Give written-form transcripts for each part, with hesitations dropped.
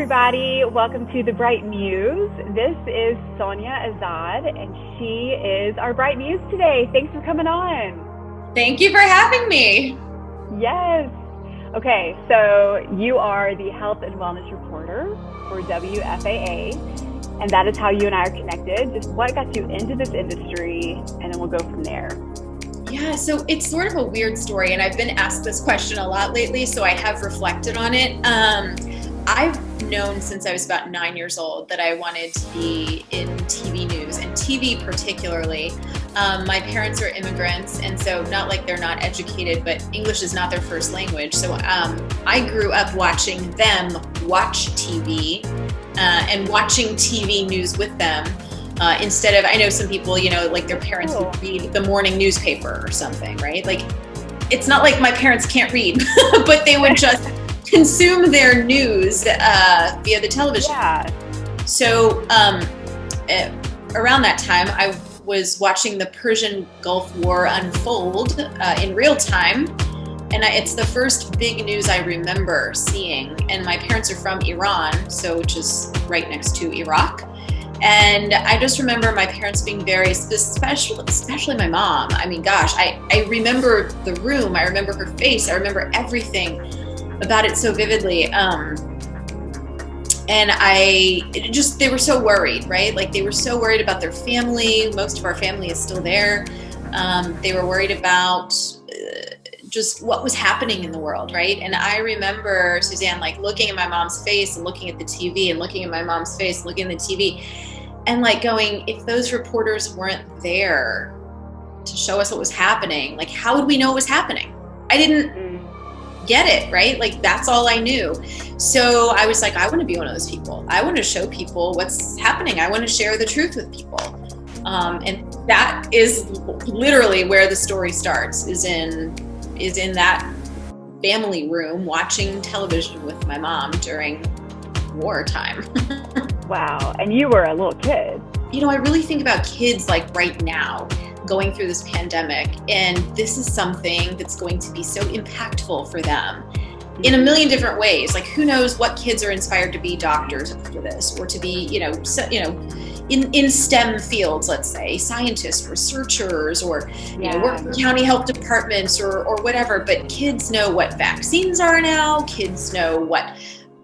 everybody. Welcome to the Bright Muse. This is Sonia Azad, and she is our Bright Muse today. Thanks for coming on. Thank you for having me. Yes. Okay, so you are the health and wellness reporter for WFAA, and that is how you and I are connected. Just what got you into this industry, and then we'll go from there. Yeah, so it's sort of a weird story, and I've been asked this question a lot lately, so I have reflected on it. I've known since I was about 9 years old that I wanted to be in TV news, and TV particularly. My parents are immigrants, and so not like they're not educated, but English is not their first language. So I grew up watching them watch TV and watching TV news with them. Instead of, I know some people, like their parents would read the morning newspaper or something, right? Like, it's not like my parents can't read, but they would just consume their news via the television. Yeah. So around that time, I was watching the Persian Gulf War unfold in real time. And it's the first big news I remember seeing. And my parents are from Iran, which is right next to Iraq. And I just remember my parents being very, especially my mom. I mean, gosh, I remember the room. I remember her face. I remember everything about it so vividly. And they were so worried, right? Like, they were so worried about their family. Most of our family is still there. They were worried about just what was happening in the world, right? And I remember, Suzanne, like looking at my mom's face and looking at the TV and looking at my mom's face and looking at the TV and like going, if those reporters weren't there to show us what was happening, like how would we know what was happening? I didn't get it, right? Like, that's all I knew. So I was like, I want to be one of those people. I want to show people what's happening. I want to share the truth with people. And that is literally where the story starts, is in that family room watching television with my mom during wartime. Wow. And you were a little kid. I really think about kids like right now going through this pandemic, and this is something that's going to be so impactful for them in a million different ways. Like, who knows what kids are inspired to be doctors after this, or to be, in STEM fields, let's say, scientists, researchers, or work for county health departments or whatever. But kids know what vaccines are now. Kids know what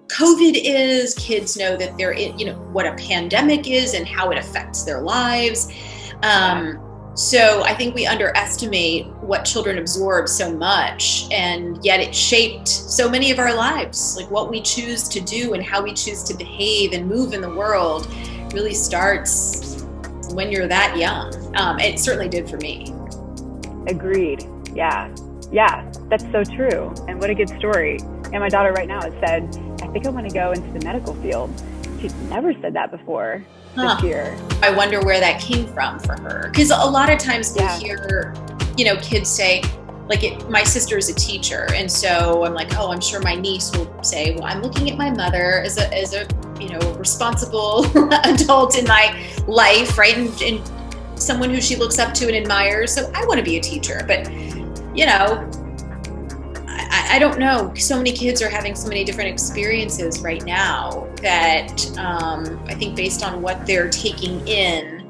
COVID is. Kids know that they're in, what a pandemic is and how it affects their lives. So I think we underestimate what children absorb so much, and yet it shaped so many of our lives. Like, what we choose to do and how we choose to behave and move in the world really starts when you're that young. It certainly did for me. Agreed. Yeah, that's so true. And what a good story. And my daughter right now has said, I think I want to go into the medical field. She's never said that before this year. I wonder where that came from for her. Because a lot of times we hear, kids say, like, my sister is a teacher. And so I'm like, I'm sure my niece will say, well, I'm looking at my mother as a responsible adult in my life, right? And someone who she looks up to and admires. So I want to be a teacher. But, I don't know. So many kids are having so many different experiences right now that I think, based on what they're taking in,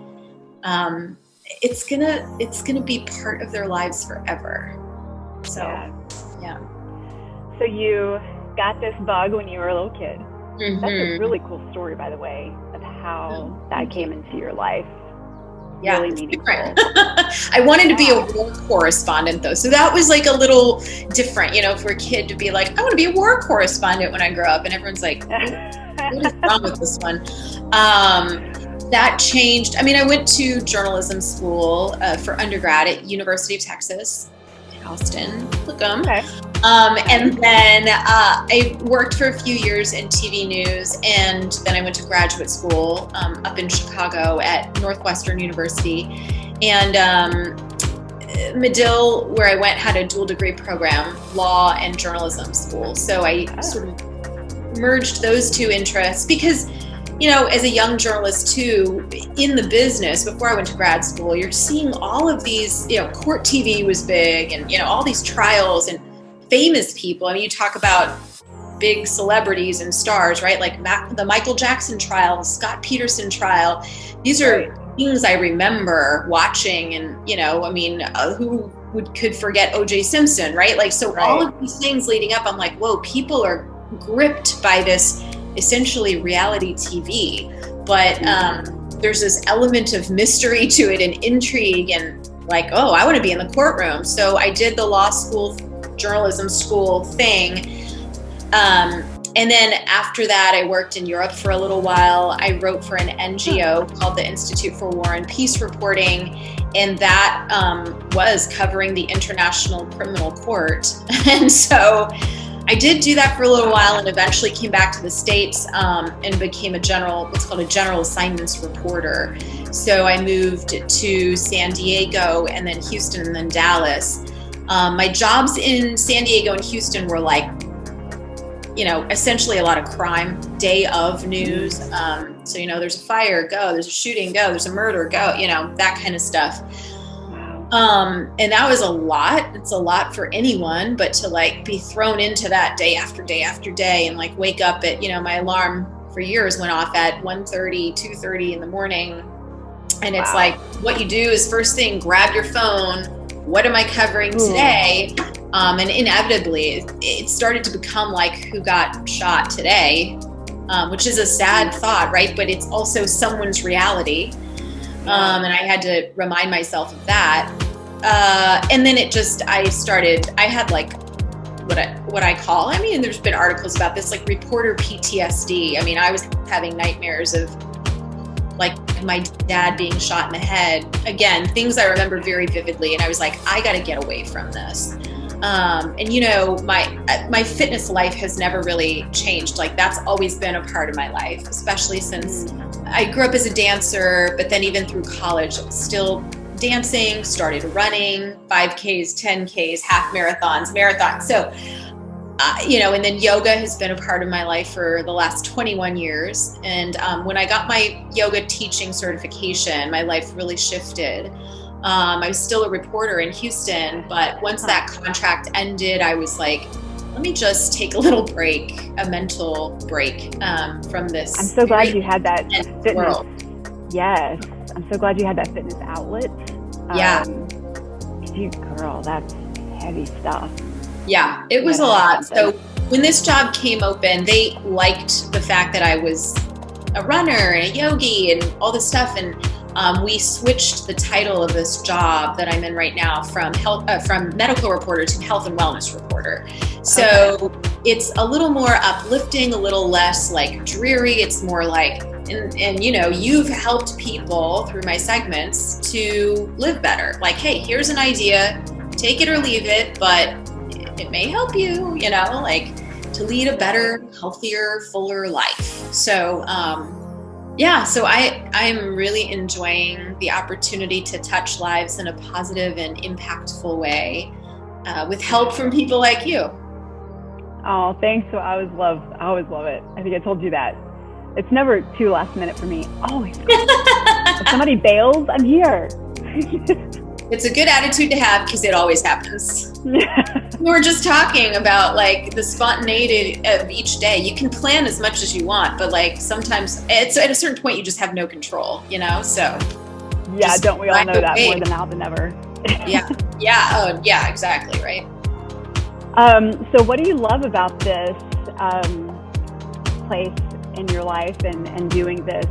it's gonna be part of their lives forever. So, yeah. So you got this bug when you were a little kid. Mm-hmm. That's a really cool story, by the way, of how that came into your life. Yeah, really meaningful. I wanted to be a war correspondent, though. So that was like a little different, for a kid to be like, I want to be a war correspondent when I grow up. And everyone's like, what is wrong with this one? That changed. I mean, I went to journalism school for undergrad at University of Texas in Austin. Look 'em. Okay. And then I worked for a few years in TV news, and then I went to graduate school up in Chicago at Northwestern University. And Medill, where I went, had a dual degree program, law and journalism school. So I sort of merged those two interests because, as a young journalist too, in the business, before I went to grad school, you're seeing all of these, court TV was big, and, all these trials and famous people. I mean, you talk about big celebrities and stars, right? Like the Michael Jackson trial, the Scott Peterson trial. These are things I remember watching, and, I mean, who could forget O.J. Simpson, right? Like, so all of these things leading up, I'm like, whoa, people are gripped by this essentially reality TV. But there's this element of mystery to it and intrigue, and like, oh, I want to be in the courtroom. So I did the law school, journalism school thing. And then after that, I worked in Europe for a little while. I wrote for an NGO called the Institute for War and Peace Reporting, and that was covering the International Criminal Court. And so I did do that for a little while, and eventually came back to the States and became what's called a general assignments reporter. So I moved to San Diego, and then Houston, and then Dallas. My jobs in San Diego and Houston were like, essentially a lot of crime, day of news. So, there's a fire, go. There's a shooting, go. There's a murder, go. That kind of stuff. And that was a lot. It's a lot for anyone, but to like be thrown into that day after day after day, and like wake up at, my alarm for years went off at 1:30, 2:30 in the morning. And it's like, what you do is first thing, grab your phone. What am I covering today? And inevitably, it started to become like, who got shot today, which is a sad thought, right? But it's also someone's reality. And I had to remind myself of that. And then I had like what I call, there's been articles about this, like reporter PTSD. I was having nightmares of like my dad being shot in the head. Again, things I remember very vividly. And I was like, I got to get away from this. And my fitness life has never really changed. Like that's always been a part of my life, especially since I grew up as a dancer, but then even through college, still dancing, started running, 5Ks, 10Ks, half marathons. So, and then yoga has been a part of my life for the last 21 years. And when I got my yoga teaching certification, my life really shifted. I was still a reporter in Houston, but once that contract ended, I was like, let me just take a little break, a mental break from this. I'm so glad you had that fitness world. Yes. I'm so glad you had that fitness outlet. Yeah. Girl, that's heavy stuff. Yeah, it was a lot. So when this job came open, they liked the fact that I was a runner and a yogi and all this stuff. And we switched the title of this job that I'm in right now from medical reporter to health and wellness reporter. So it's a little more uplifting, a little less like dreary. It's more like, and you've helped people through my segments to live better. Like, hey, here's an idea, take it or leave it, but it may help you, like to lead a better, healthier, fuller life. So, so I'm really enjoying the opportunity to touch lives in a positive and impactful way with help from people like you. Oh, thanks. So I always love it. I think I told you that. It's never too last minute for me. Always. If somebody bails, I'm here. It's a good attitude to have because it always happens. We were just talking about like the spontaneity of each day. You can plan as much as you want, but like sometimes it's at a certain point you just have no control, So yeah, don't we all know that more than now than ever? Yeah, exactly, right. So what do you love about this place in your life and doing this,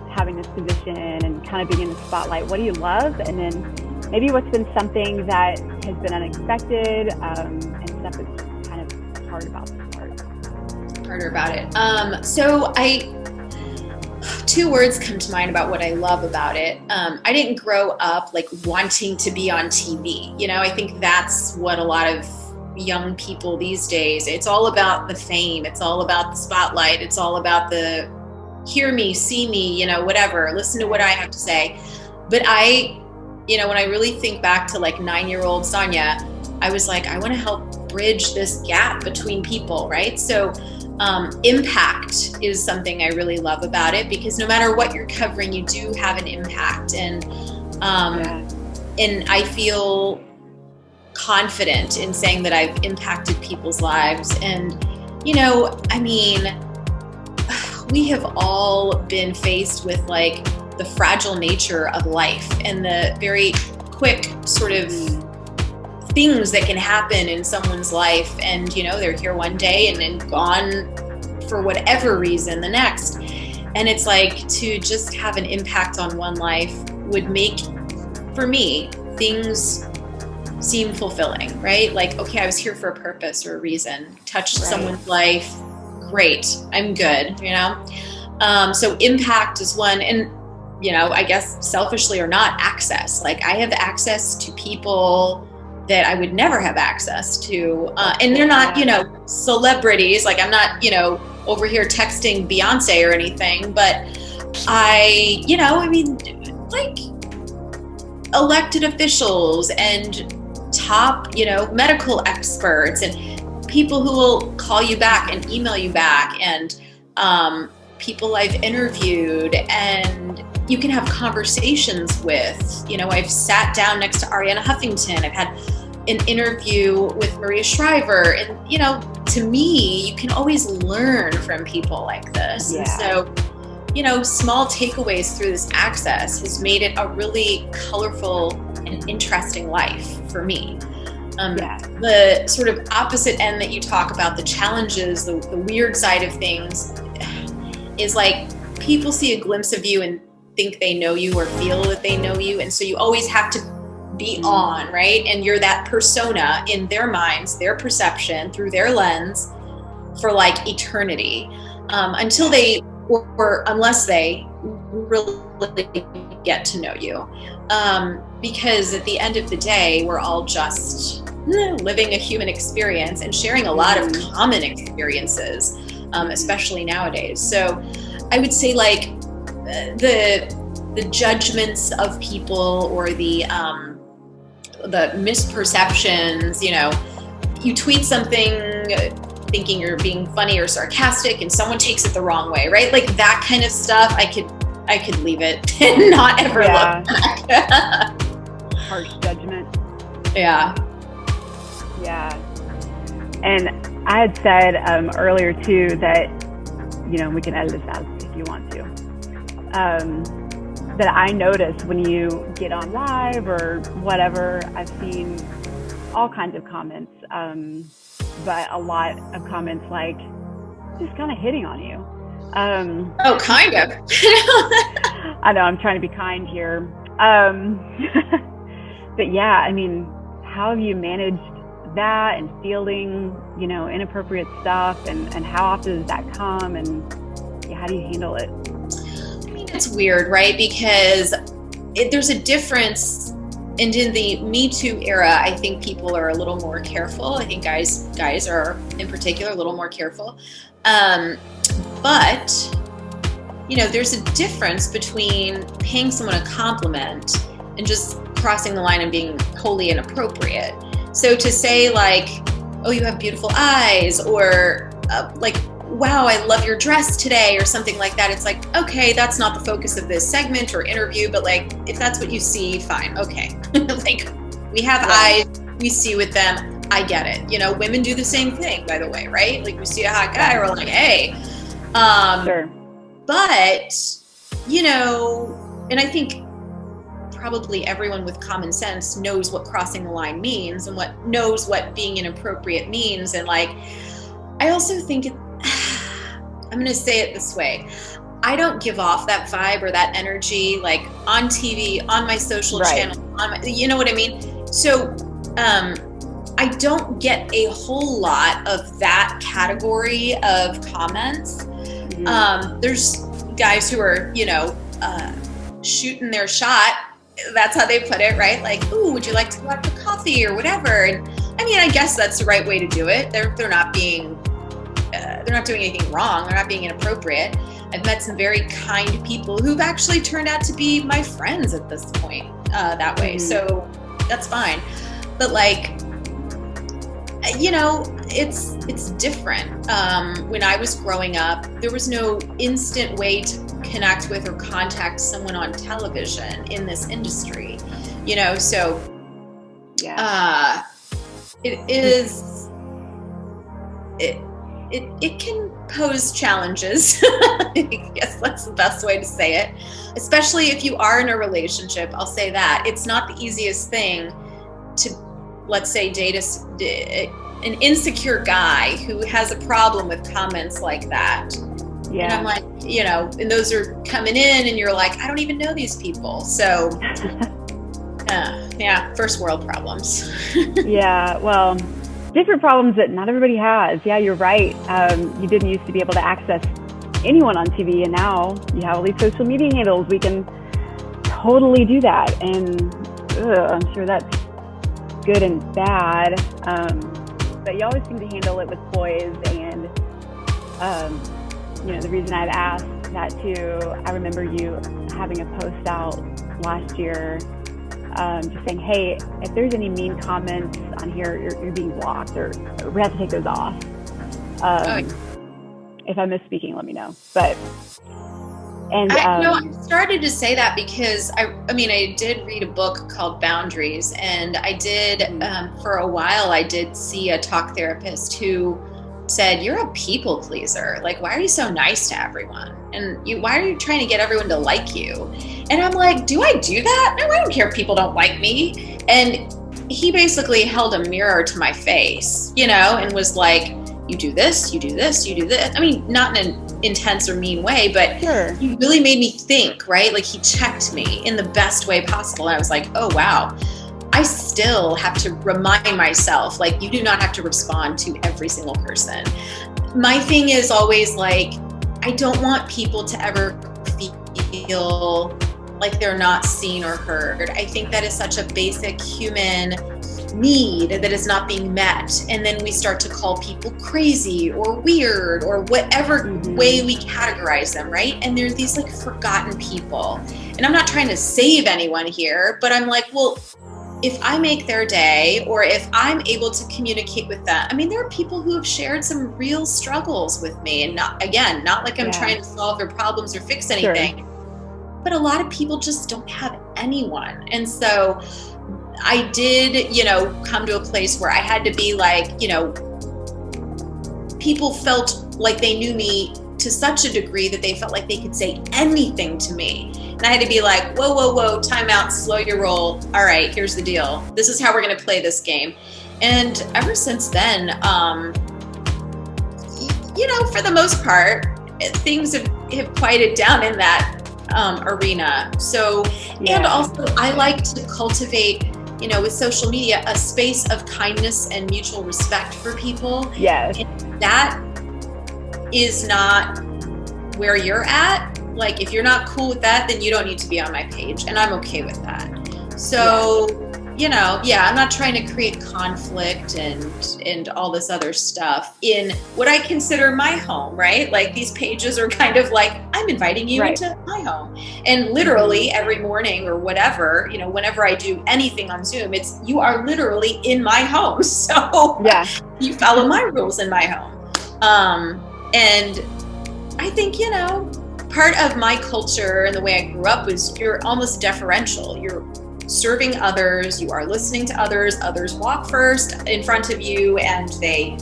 having this position and kind of being in the spotlight? What do you love? And then maybe what's been something that has been unexpected and stuff that's kind of hard about this part? Harder about it. So two words come to mind about what I love about it. I didn't grow up like wanting to be on TV. I think that's what a lot of young people these days, it's all about the fame. It's all about the spotlight. It's all about the hear me, see me, whatever, listen to what I have to say. But when I really think back to like 9-year-old Sonia, I was like, I want to help bridge this gap between people, right? So impact is something I really love about it, because no matter what you're covering, you do have an impact. And I feel confident in saying that I've impacted people's lives. And I mean, we have all been faced with like the fragile nature of life and the very quick sort of things that can happen in someone's life. And, they're here one day and then gone for whatever reason the next. And it's like to just have an impact on one life would make, for me, things seem fulfilling, right? Like, okay, I was here for a purpose or a reason, touched someone's life. Great. I'm good. So impact is one. And, I guess selfishly or not, access. Like I have access to people that I would never have access to. And they're not, celebrities. Like I'm not, over here texting Beyonce or anything, but like elected officials and top, medical experts and people who will call you back and email you back and people I've interviewed and you can have conversations with. I've sat down next to Ariana Huffington. I've had an interview with Maria Shriver. And, to me, you can always learn from people like this. Yeah. And so, small takeaways through this access has made it a really colorful and interesting life for me. The sort of opposite end that you talk about, the challenges, the weird side of things, is like people see a glimpse of you and think they know you or feel that they know you. And so you always have to be on, right? And you're that persona in their minds, their perception, through their lens for like eternity, until they, or unless they really get to know you. Because at the end of the day, we're all just living a human experience and sharing a lot of common experiences, especially nowadays. So I would say like the judgments of people or the misperceptions, you tweet something thinking you're being funny or sarcastic and someone takes it the wrong way, right? Like that kind of stuff, I could leave it and not ever look back. Harsh judgment. Yeah. Yeah. And I had said earlier too that, we can edit this out if you want to, that I notice when you get on live or whatever, I've seen all kinds of comments, but a lot of comments like just kind of hitting on you. Kind of. I know, I'm trying to be kind here. But yeah, I mean, how have you managed that and fielding, inappropriate stuff and how often does that come and how do you handle it? I mean, it's weird, right? Because there's a difference. And in the Me Too era, I think people are a little more careful. I think guys are in particular a little more careful. But, there's a difference between paying someone a compliment and just crossing the line and being wholly inappropriate. So to say like, oh, you have beautiful eyes, or like, wow, I love your dress today, or something like that. It's like, okay, that's not the focus of this segment or interview, but like, if that's what you see, fine. Okay. Like we have eyes, we see with them. I get it. Women do the same thing, by the way, right? Like we see a hot guy, we're like, hey, sure. But, and I think probably everyone with common sense knows what crossing the line means and knows what being inappropriate means. And like, I also think I'm going to say it this way. I don't give off that vibe or that energy, like on TV, on my social channel, you know what I mean? So, I don't get a whole lot of that category of comments. Mm-hmm. There's guys who are, shooting their shot. That's how they put it, right? Like, ooh, would you like to go out for coffee or whatever? And I mean, I guess that's the right way to do it. They're not doing anything wrong. They're not being inappropriate. I've met some very kind people who've actually turned out to be my friends at this point, that way. Mm-hmm. So that's fine. But like, it's different. When I was growing up, there was no instant way to connect with or contact someone on television in this industry, so it can pose challenges. I guess that's the best way to say it. Especially if you are in a relationship, I'll say that. It's not the easiest thing to, let's say, date an insecure guy who has a problem with comments like that. Yeah. And I'm like, and those are coming in and you're like, I don't even know these people. So yeah, first world problems. Yeah, well, different problems that not everybody has. Yeah, you're right. You didn't used to be able to access anyone on TV, and now you have all these social media handles. We can totally do that, and I'm sure that's good and bad. But you always seem to handle it with poise, and the reason I've asked that too, I remember you having a post out last year, just saying, hey, if there's any mean comments on here, you're being blocked, or we have to take those off. If I'm misspeaking, let me know. But I started to say that because I did read a book called Boundaries, and I did for a while I did see a talk therapist who said, you're a people pleaser. Like, why are you so nice to everyone? And why are you trying to get everyone to like you? And I'm like, do I do that? No, I don't care if people don't like me. And he basically held a mirror to my face, and was like, you do this, you do this, you do this. I mean, not in an intense or mean way, but sure. He really made me think, right? Like, he checked me in the best way possible. And I was like, oh, wow. I still have to remind myself, like, you do not have to respond to every single person. My thing is always like, I don't want people to ever feel like they're not seen or heard. I think that is such a basic human need that is not being met. And then we start to call people crazy or weird or whatever way we categorize them, right? And they're these like forgotten people. And I'm not trying to save anyone here, but I'm like, well, if I make their day, or if I'm able to communicate with them, I mean, there are people who have shared some real struggles with me, and not like I'm trying to solve their problems or fix anything, but a lot of people just don't have anyone. And so I did, come to a place where I had to be like, people felt like they knew me to such a degree that they felt like they could say anything to me. And I had to be like, whoa, time out, slow your roll. All right, here's the deal. This is how we're going to play this game. And ever since then, for the most part, things have quieted down in that arena. So, and also I like to cultivate, with social media, a space of kindness and mutual respect for people. Yes. And that is not where you're at. Like, if you're not cool with that, then you don't need to be on my page, and I'm okay with that. So, I'm not trying to create conflict and all this other stuff in what I consider my home, right? Like, these pages are kind of like, I'm inviting you into my home. And literally every morning or whatever, whenever I do anything on Zoom, you are literally in my home. So you follow my rules in my home. And I think, part of my culture and the way I grew up was you're almost deferential. You're serving others, you are listening to others walk first in front of you, and they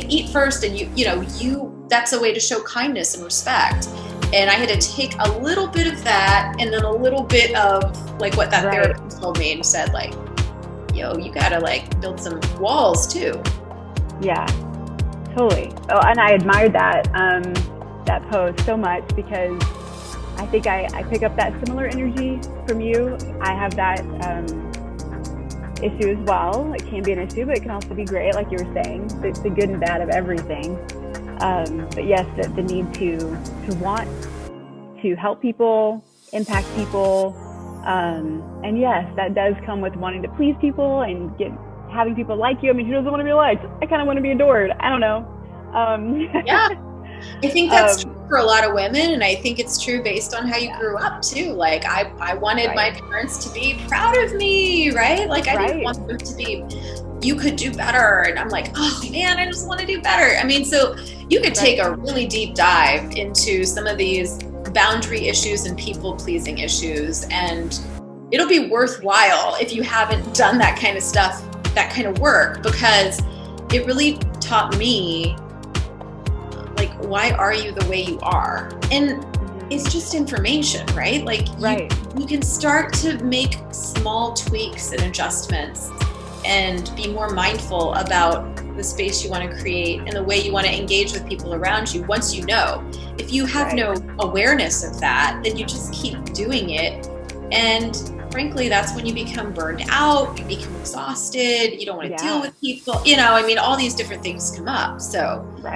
eat first, and you that's a way to show kindness and respect. And I had to take a little bit of that, and then a little bit of like what that therapist told me, and said like, you gotta like build some walls too. Yeah, totally. Oh, and I admired that post so much, because I think I pick up that similar energy from you. I have that issue as well. It can be an issue, but it can also be great, like you were saying, the good and bad of everything. But yes, the need to want to help people, impact people. And yes, that does come with wanting to please people and having people like you. I mean, who doesn't want to be liked? I kind of want to be adored. I don't know. Yeah. I think that's true for a lot of women, and I think it's true based on how you grew up too. Like I wanted my parents to be proud of me, right? Like I didn't want them to be, you could do better. And I'm like, oh man, I just want to do better. I mean, so you could take a really deep dive into some of these boundary issues and people pleasing issues, and it'll be worthwhile if you haven't done that kind of stuff, that kind of work, because it really taught me why are you the way you are? And it's just information, right? Like you can start to make small tweaks and adjustments and be more mindful about the space you want to create and the way you want to engage with people around you once you know. If you have no awareness of that, then you just keep doing it. And frankly, that's when you become burned out, you become exhausted, you don't want to deal with people, all these different things come up. So, so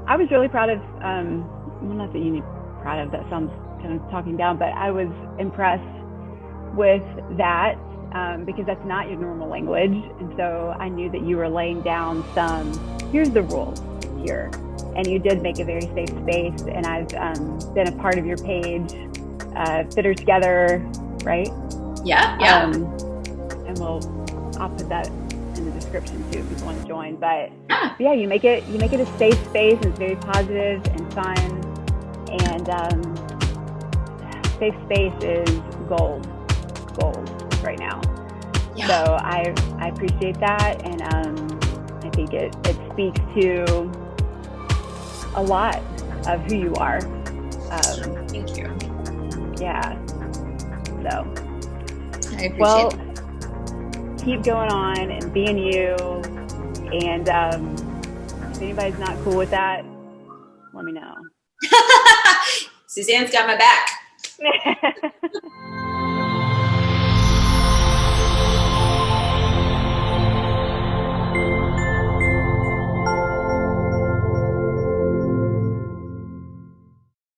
I was really proud of, well, not that you need proud of, that sounds kind of talking down, but I was impressed with that because that's not your normal language. And so I knew that you were laying down here's the rules here. And you did make a very safe space. And I've been a part of your page, Fitter Together, right? Yeah. And I'll put that in the description too if people want to join. But you make it a safe space, and it's very positive and fun. And safe space is gold right now. Yeah. So I appreciate that, and I think it speaks to a lot of who you are. Thank you. Yeah. So I appreciate it. Keep going on and being you. And if anybody's not cool with that, let me know. Suzanne's got my back.